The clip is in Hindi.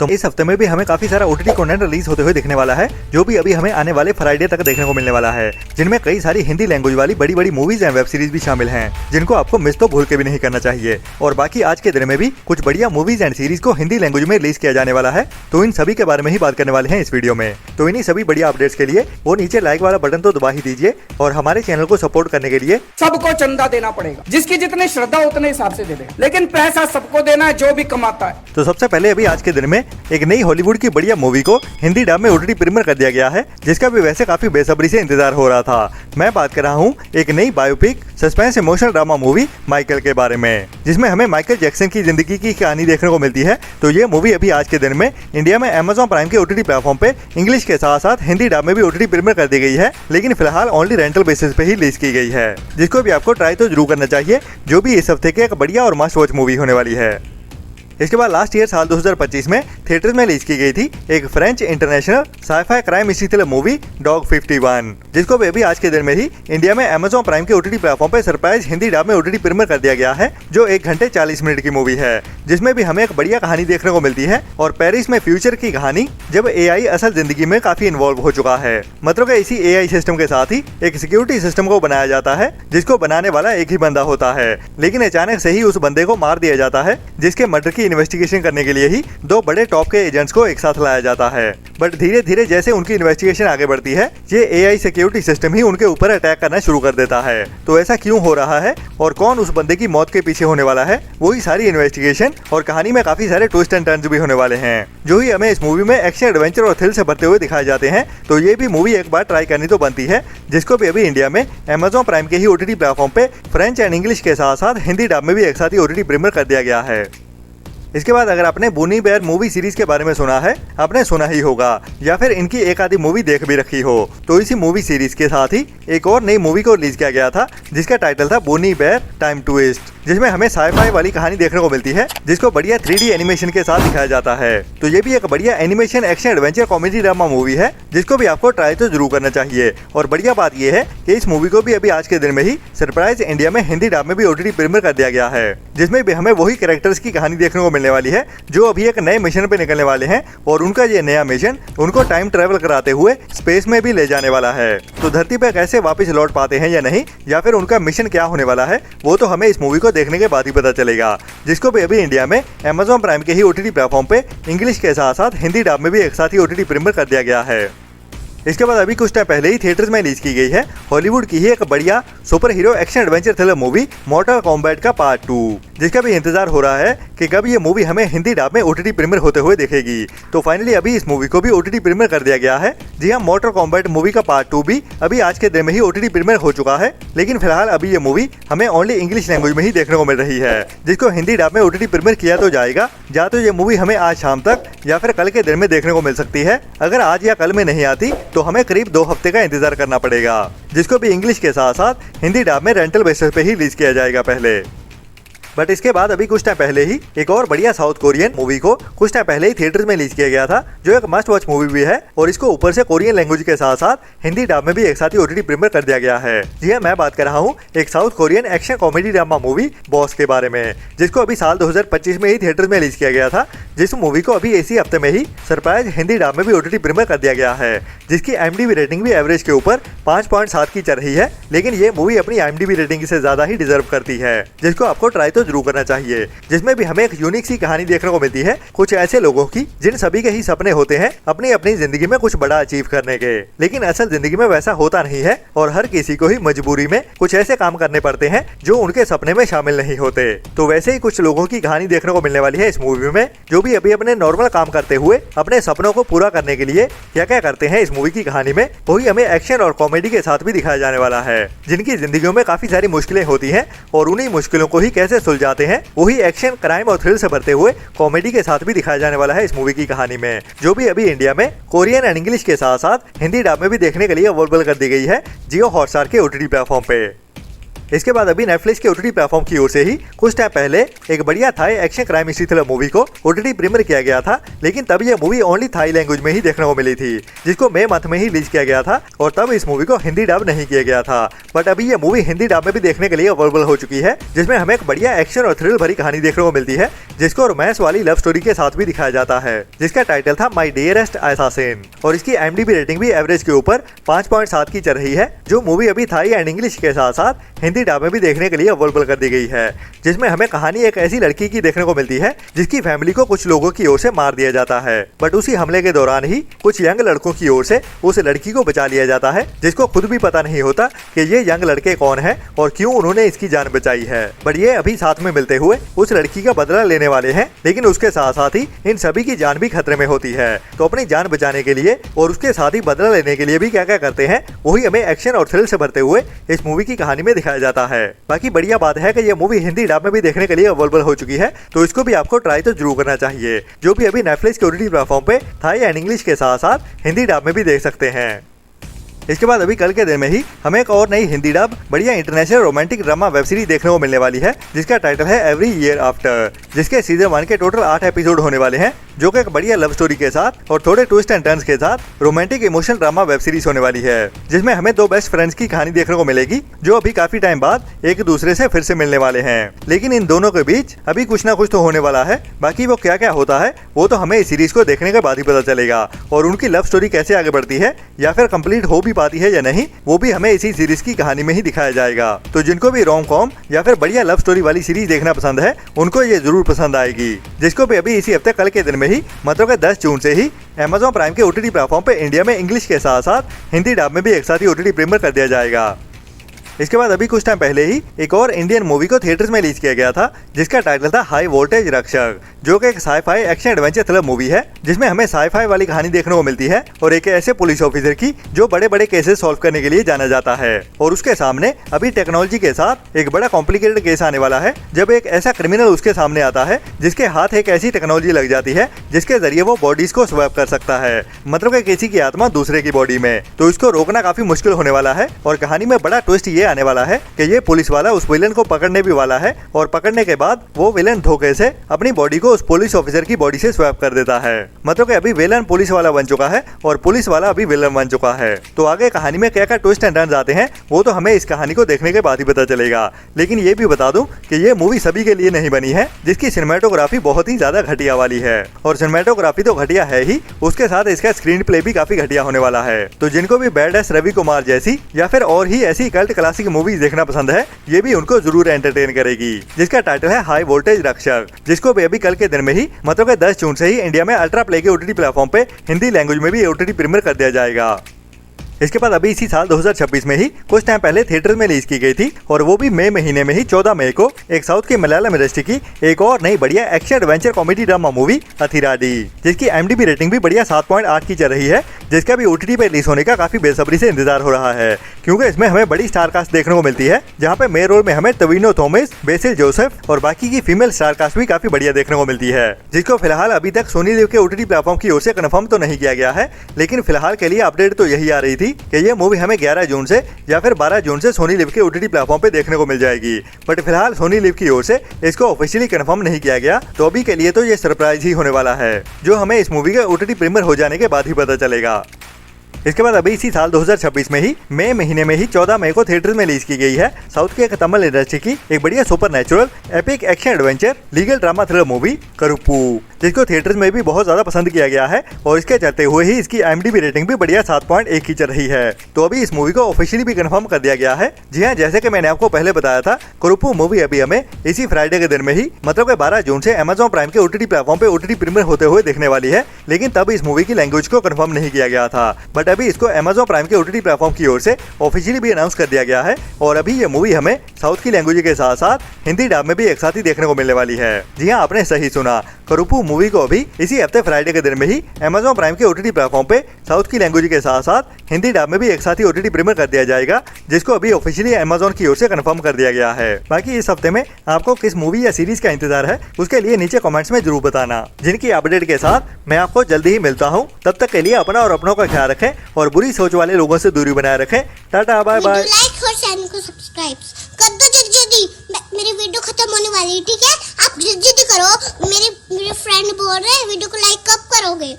तो इस हफ्ते में भी हमें काफी सारा ओटीटी कंटेंट रिलीज होते हुए दिखने वाला है, जो भी अभी हमें आने वाले फ्राइडे तक देखने को मिलने वाला है, जिनमें कई सारी हिंदी लैंग्वेज वाली बड़ी बड़ी मूवीज एंड वेब सीरीज भी शामिल हैं, जिनको आपको मिस तो भूल के भी नहीं करना चाहिए। और बाकी आज के दिन में भी कुछ बढ़िया मूवीज एंड सीरीज को हिंदी लैंग्वेज में रिलीज किया जाने वाला है, तो इन सभी के बारे में ही बात करने वाले हैं इस वीडियो में। तो इन्हीं सभी बढ़िया अपडेट्स के लिए वो नीचे लाइक वाला बटन तो दबा ही दीजिए, और हमारे चैनल को सपोर्ट करने के लिए सबको चंदा देना पड़ेगा, जिसकी जितनी श्रद्धा उतने हिसाब से दे दे, लेकिन पैसा सबको देना है जो भी कमाता है। तो सबसे पहले अभी आज के दिन में एक नई हॉलीवुड की बढ़िया मूवी को हिंदी डब में ओटीटी प्रीमियर कर दिया गया है, जिसका भी वैसे काफी बेसब्री से इंतजार हो रहा था। मैं बात कर रहा हूँ एक नई biopic suspense emotional drama movie Michael के बारे में, जिसमें हमें माइकल जैक्सन की जिंदगी की कहानी देखने को मिलती है। तो ये मूवी अभी आज के दिन में इंडिया में Amazon प्राइम के ओटीटी प्लेटफॉर्म पे इंग्लिश के साथ साथ हिंदी डब में भी ओटीटी प्रीमियर कर दी गई है, लेकिन फिलहाल ओनली रेंटल बेसिस पे ही रिलीज की गई है, जिसको भी आपको ट्राई तो जरूर करना चाहिए, जो भी इस हफ्ते की एक बढ़िया और मस्ट वॉच मूवी होने वाली है। इसके बाद लास्ट ईयर साल 2025 में थिएटर्स में रिलीज की गई थी एक French international scifi crime mystery thriller movie dog 51, जिसको भी अभी आज के दिन में ही इंडिया में Amazon प्राइम के ओटीटी प्लेटफॉर्म पे सरप्राइज हिंदी डब में ओटीटी प्रीमियर कर दिया गया है, जो 1 घंटे 40 मिनट की मूवी है, जिसमें भी हमें एक बढ़िया कहानी देखने को मिलती है। और पेरिस में फ्यूचर की कहानी, जब AI असल जिंदगी में काफी इन्वॉल्व हो चुका है। मतलब कि इसी AI सिस्टम के साथ ही एक सिक्योरिटी सिस्टम को बनाया जाता है, जिसको बनाने वाला एक ही बंदा होता है, लेकिन अचानक से ही उस बंदे को मार दिया जाता है, जिसके मर्डर की इन्वेस्टिगेशन करने के लिए ही 2 बड़े टॉप के एजेंट्स को एक साथ लाया जाता है। बट धीरे धीरे जैसे उनकी इन्वेस्टिगेशन आगे बढ़ती है, ये AI सिक्योरिटी सिस्टम ही उनके ऊपर अटैक करना शुरू कर देता है। तो ऐसा क्यों हो रहा है और कौन उस बंदे की मौत के पीछे होने वाला है, वही सारी इन्वेस्टिगेशन और कहानी में काफी सारे ट्विस्ट एंड टर्न्स भी होने वाले हैं, जो ही हमें इस मूवी में एक्शन एडवेंचर और थ्रिल से भरते हुए दिखाए जाते हैं। तो ये भी मूवी एक बार ट्राई करनी तो बनती है, जिसको भी अभी इंडिया में Amazon प्राइम के ही ओटीटी प्लेटफॉर्म पे फ्रेंच एंड इंग्लिश के साथ साथ हिंदी डब में भी एक साथ ही ओटीटी प्रीमियर कर दिया गया है। इसके बाद अगर आपने बोनी बेयर मूवी सीरीज के बारे में सुना है, आपने सुना ही होगा, या फिर इनकी एक आधी मूवी देख भी रखी हो, तो इसी मूवी सीरीज के साथ ही एक और नई मूवी को रिलीज किया गया था, जिसका टाइटल था बोनी बेयर टाइम ट्विस्ट, जिसमें हमें साइफाई वाली कहानी देखने को मिलती है, जिसको बढ़िया 3D एनिमेशन के साथ दिखाया जाता है। तो ये भी एक बढ़िया animation action adventure comedy drama movie है, जिसको भी आपको ट्राई तो जरूर करना चाहिए। और बढ़िया बात यह है कि इस मूवी को भी अभी आज के दिन में ही सरप्राइज इंडिया में हिंदी डब में भी ओटीटी प्रीमियर कर दिया गया है, जिसमें भी हमें वही कैरेक्टर्स की कहानी देखने को मिलने वाली है, जो अभी एक नए मिशन पे निकलने वाले हैं, और उनका ये नया मिशन उनको टाइम ट्रेवल कराते हुए स्पेस में भी ले जाने वाला है। तो धरती पे कैसे वापस लौट पाते हैं या नहीं, या फिर उनका मिशन क्या होने वाला है, वो तो हमें इस मूवी को देखने के बाद ही पता चलेगा, जिसको भी अभी इंडिया में Amazon प्राइम के ही ओटीटी प्लेटफॉर्म पे इंग्लिश के साथ साथ हिंदी डब में भी एक साथ ही ओटीटी प्रीमियर कर दिया गया है। इसके बाद अभी कुछ टाइम पहले ही थिएटर्स में रिलीज की गई है हॉलीवुड की ही एक बढ़िया super hero action adventure thriller movie मॉर्टल combat का पार्ट 2, जिसका भी इंतजार हो रहा है कि कब ये मूवी हमें हिंदी डब में ओटीटी प्रीमियर होते हुए दिखेगी। तो फाइनली अभी इस मूवी को भी ओटीटी प्रीमियर कर दिया गया है। जी हाँ, मॉर्टल कॉम्बैट मूवी का पार्ट 2 भी अभी आज के दिन में ही ओटीटी प्रीमियर हो चुका है, लेकिन फिलहाल अभी ये मूवी हमें ओनली इंग्लिश लैंग्वेज में ही देखने को मिल रही है, जिसको हिंदी डब में ओटीटी प्रीमियर किया तो जाएगा, या तो ये मूवी हमें आज शाम तक या फिर कल के दिन में देखने को मिल सकती है। अगर आज या कल में नहीं आती तो हमें करीब 2 हफ्ते का इंतजार करना पड़ेगा, जिसको भी इंग्लिश के साथ साथ हिंदी डब में रेंटल बेसिस पे ही रिलीज किया जाएगा पहले। बट इसके बाद अभी कुछ टाइम पहले ही एक और बढ़िया साउथ कोरियन मूवी को कुछ टाइम पहले ही थिएटर्स में रिलीज किया गया था, जो एक मस्ट वॉच मूवी भी है, और इसको ऊपर से कोरियन लैंग्वेज के साथ साथ हिंदी डब में भी एक साथ ही ओटीटी प्रीमियर कर दिया गया है। जी हाँ, मैं बात कर रहा हूँ एक south Korean action comedy drama movie boss के बारे में, जिसको अभी साल 2025 में ही थिएटर्स में रिलीज किया गया था, जिस मूवी को अभी इसी हफ्ते में ही सरप्राइज हिंदी डब में भी ओटीटी प्रीमियर कर दिया गया है, जिसकी IMDb रेटिंग भी एवरेज के ऊपर 5.7 की चल रही है। लेकिन ये मूवी अपनी IMDb रेटिंग से ज्यादा ही डिजर्व करती है, जिसको आपको ट्राई तो जरूर करना चाहिए, जिसमें भी हमें एक यूनिक सी कहानी देखने को मिलती है कुछ ऐसे लोगों की जिन सभी के ही सपने होते हैं अपनी अपनी जिंदगी में कुछ बड़ा अचीव करने के, लेकिन असल जिंदगी में वैसा होता नहीं है, और हर किसी को ही मजबूरी में कुछ ऐसे काम करने पड़ते हैं जो उनके सपने में शामिल नहीं होते। तो वैसे ही कुछ लोगों की कहानी देखने को मिलने वाली है इस मूवी में, जो भी अभी अपने नॉर्मल काम करते हुए अपने सपनों को पूरा करने के लिए क्या क्या करते हैं इस मूवी की कहानी में, वही हमें एक्शन और कॉमेडी के साथ भी दिखाया जाने वाला है, जिनकी जिंदगियों में काफी सारी मुश्किलें होती हैं, और उन्हीं मुश्किलों को ही कैसे सुलझाते हैं, वही एक्शन क्राइम और थ्रिल से भरते हुए कॉमेडी के साथ भी दिखाया जाने वाला है इस मूवी की कहानी में, जो भी अभी इंडिया में कोरियन एंड इंग्लिश के साथ साथ हिंदी डब में भी देखने के लिए अवेलेबल कर दी गई है जियो हॉटस्टार के ओटीटी प्लेटफॉर्म पे। इसके बाद अभी नेटफ्लिक्स के ओटीटी प्लेटफॉर्म की ओर से ही कुछ टाइम पहले एक बढ़िया Thai action crime history thriller movie को ओटीटी प्रीमियर किया गया था, लेकिन तब यह मूवी ओनली थाई लैंग्वेज में ही देखने को मिली थी, जिसको मई मंथ में ही रिलीज किया गया था और तब इस मूवी को हिंदी डब नहीं किया गया था। बट अभी यह मूवी हिंदी डब में भी देखने के लिए अवेलेबल हो चुकी है, जिसमें हमें एक बढ़िया एक्शन और थ्रिल भरी कहानी देखने को मिलती है, जिसको रोमांस वाली लव स्टोरी के साथ भी दिखाया जाता है, जिसका टाइटल था माय डियरेस्ट असैसिन और इसकी IMDb रेटिंग भी एवरेज के ऊपर 5.7 की चल रही है। जो मूवी अभी थाई एंड इंग्लिश के साथ साथ हिंदी डब में भी देखने के लिए अवेलेबल कर दी गई है, जिसमें हमें कहानी एक ऐसी लड़की की देखने को मिलती है जिसकी फैमिली को कुछ लोगों की ओर से मार दिया जाता है, बट उसी हमले के दौरान ही कुछ यंग लड़कों की ओर से उस लड़की को बचा लिया जाता है, जिसको खुद भी पता नहीं होता कि ये यंग लड़के कौन है और क्यों उन्होंने इसकी जान बचाई है। बट ये अभी साथ में मिलते हुए उस लड़की का बदला लेने वाले हैं, लेकिन उसके साथ साथ ही इन सभी की जान भी खतरे में होती है। तो अपनी जान बचाने के लिए और उसके साथ ही बदला लेने के लिए भी क्या क्या करते हैं, वही हमें एक्शन और थ्रिल से भरते हुए इस मूवी की कहानी में दिखाया जाता है। बाकी बढ़िया बात है कि ये मूवी हिंदी डब में भी देखने के लिए अवेलेबल हो चुकी है, तो इसको भी आपको ट्राई तो जरूर करना चाहिए, जो भी अभी नेटफ्लिक्स के ओटीटी प्लेटफॉर्म पे थाई एंड इंग्लिश के साथ साथ हिंदी डब में भी देख सकते हैं। इसके बाद अभी कल के दिन में ही हमें एक और नई हिंदी डब बढ़िया international romantic drama web series देखने को मिलने वाली है, जिसका टाइटल है एवरी ईयर आफ्टर, जिसके सीजन 1 के टोटल 8 एपिसोड होने वाले हैं, जो कि एक बढ़िया लव स्टोरी के साथ और थोड़े ट्विस्ट एंड टर्न्स के साथ romantic emotional drama web series होने वाली है, जिसमें हमें दो बेस्ट फ्रेंड्स की कहानी देखने को मिलेगी, जो अभी काफी टाइम बाद एक दूसरे से फिर से मिलने वाले हैं। लेकिन इन दोनों के बीच अभी कुछ ना कुछ तो होने वाला है, बाकी वो क्या क्या होता है वो तो हमें इस सीरीज को देखने के बाद ही पता चलेगा, और उनकी लव स्टोरी कैसे आगे बढ़ती है या फिर कंप्लीट हो भी पाती है या नहीं, वो भी हमें इसी सीरीज की कहानी में ही दिखाया जाएगा। तो जिनको भी रोम कॉम या फिर बढ़िया लव स्टोरी वाली सीरीज देखना पसंद है, उनको ये जरूर पसंद आएगी, जिसको भी अभी इसी हफ्ते कल के दिन में ही मतलब 10 जून से ही Amazon प्राइम के ओटीटी प्लेटफॉर्म पे इंडिया में इंग्लिश के साथ साथ हिंदी डब में भी एक साथ ही ओटीटी प्रीमियर कर दिया जाएगा। इसके बाद अभी कुछ टाइम पहले ही एक और इंडियन मूवी को थिएटर्स में रिलीज किया गया था, जिसका टाइटल था हाई वोल्टेज रक्षक, जो कि एक sci-fi action adventure thriller movie है, जिसमें हमें साई-फाई वाली कहानी देखने को मिलती है और एक ऐसे पुलिस ऑफिसर की जो बड़े बड़े केसेस सॉल्व करने के लिए जाना जाता है, और उसके सामने अभी टेक्नोलॉजी के साथ एक बड़ा कॉम्प्लिकेटेड केस आने वाला है, जब एक ऐसा क्रिमिनल उसके सामने आता है जिसके हाथ एक ऐसी टेक्नोलॉजी लग जाती है जिसके जरिए वो बॉडीज को स्वैप कर सकता है, मतलब कि किसी की आत्मा दूसरे की बॉडी में। तो इसको रोकना काफी मुश्किल होने वाला है, और कहानी में बड़ा ट्विस्ट ये आने वाला है कि ये पुलिस वाला उस विलन को पकड़ने भी वाला है, और पकड़ने के बाद वो विलन धोखे से अपनी बॉडी को उस पुलिस ऑफिसर की बॉडी से स्वैप कर देता है, मतलब कि अभी विलन पुलिस वाला बन चुका है और पुलिस वाला अभी विलन बन चुका है। तो आगे कहानी में क्या क्या ट्विस्ट एंड टर्न्स आते हैं वो तो हमें इस कहानी को देखने के बाद ही पता चलेगा। लेकिन ये भी बता दूं कि ये मूवी सभी के लिए नहीं बनी है, जिसकी सिनेमेटोग्राफी बहुत ही ज्यादा घटिया वाली है, और सिनेमेटोग्राफी तो घटिया है ही, उसके साथ इसका स्क्रीन प्ले भी काफी घटिया होने वाला है। तो जिनको भी बैडएस रवि कुमार जैसी या फिर और ही ऐसी कल्ट क्लासिक मूवीज देखना पसंद है, ये भी उनको जरूर एंटरटेन करेगी, जिसका टाइटल है हाई वोल्टेज रक्षक, जिसको भी अभी कल के दिन में ही मतलब 10 जून से ही इंडिया में अल्ट्रा प्ले के ओटीटी प्लेटफॉर्म पे हिंदी लैंग्वेज में भी ओटीटी प्रीमियर कर दिया जाएगा। इसके बाद अभी इसी साल 2026 में ही कुछ टाइम पहले थिएटर में रिलीज की गई थी, और वो भी मई महीने में ही 14 मई को एक साउथ की मलयालम इंडस्ट्री की एक और नई बढ़िया action adventure comedy drama movie Athiradi, जिसकी IMDb रेटिंग भी बढ़िया 7.8 की चल रही है, जिसका भी OTT पे रिलीज होने का काफी बेसब्री से इंतजार हो रहा है, क्योंकि इसमें हमें बड़ी स्टार कास्ट देखने को मिलती है, जहाँ पे मेन रोल में हमें टविनो थॉमस, बेसिल जोसेफ और बाकी की फीमेल स्टार कास्ट भी काफी बढ़िया देखने को मिलती है, जिसको फिलहाल अभी तक सोनी लिव के OTT प्लेटफॉर्म की ओर से कन्फर्म तो नहीं किया गया है, लेकिन फिलहाल के लिए अपडेट तो यही आ रही थी कि ये मूवी हमें 11 जून से या फिर 12 जून से सोनी लिव के OTT प्लेटफॉर्म पे देखने को मिल जाएगी। बट फिलहाल सोनी लिव की ओर से इसको ऑफिशियली कंफर्म नहीं किया गया, तो अभी के लिए तो ये सरप्राइज ही होने वाला है, जो हमें इस मूवी के OTT प्रीमियर हो जाने के बाद ही पता चलेगा। इसके बाद अभी इसी साल 2026 में ही मई महीने में ही 14 मई को थिएटर में रिलीज की गई है साउथ के एक तमिल इंडस्ट्री की एक बढ़िया supernatural epic action adventure legal drama thriller movie Karuppu, जिसको थिएटर्स में भी बहुत ज्यादा पसंद किया गया है, और इसके चलते हुए ही इसकी IMDb रेटिंग भी बढ़िया 7.1 की चल रही है। तो अभी इस मूवी को ऑफिशियली भी कंफर्म कर दिया गया है। जी हाँ, जैसे कि मैंने आपको पहले बताया था, करुप्पू मूवी अभी हमें इसी फ्राइडे के दिन में ही मतलब 12 जून से Amazon प्राइम के OTT प्लेटफॉर्म पे OTT प्रीमियर होते हुए देखने वाली है, लेकिन तब इस मूवी की लैंग्वेज को कंफर्म नहीं किया गया था। बट अभी इसको Amazon प्राइम के OTT प्लेटफॉर्म की ओर से ऑफिशियली भी अनाउंस कर दिया गया है, और अभी ये मूवी हमें साउथ की लैंग्वेज के साथ साथ हिंदी डब में भी एक साथ ही देखने को मिलने वाली है। जी हाँ, आपने सही सुना, करुप्पू मूवी को अभी इसी हफ्ते फ्राइडे के दिन में ही Amazon प्राइम के OTT प्लेटफॉर्म पे साउथ की लैंग्वेज के साथ साथ हिंदी डब में भी एक साथ ही OTT प्रीमियर कर दिया जाएगा, जिसको अभी ऑफिशियली Amazon की ओर से कंफर्म कर दिया गया है। बाकी इस हफ्ते में आपको किस मूवी या सीरीज का इंतजार है, उसके लिए नीचे कमेंट्स में जरूर बताना, जिनकी अपडेट के साथ मैं आपको जल्दी ही मिलता हूँ। तब तक के लिए अपना और अपनों का ख्याल रखें और बुरी सोच वाले लोगों से दूरी बनाए रखें। Ta ta, bye bye. लाइक और चैनल को सब्सक्राइब कर दो। खत्म होने वाली है, ठीक है? आप जिद करो, मेरे फ्रेंड बोल रहे हैं वीडियो को लाइक कब करोगे?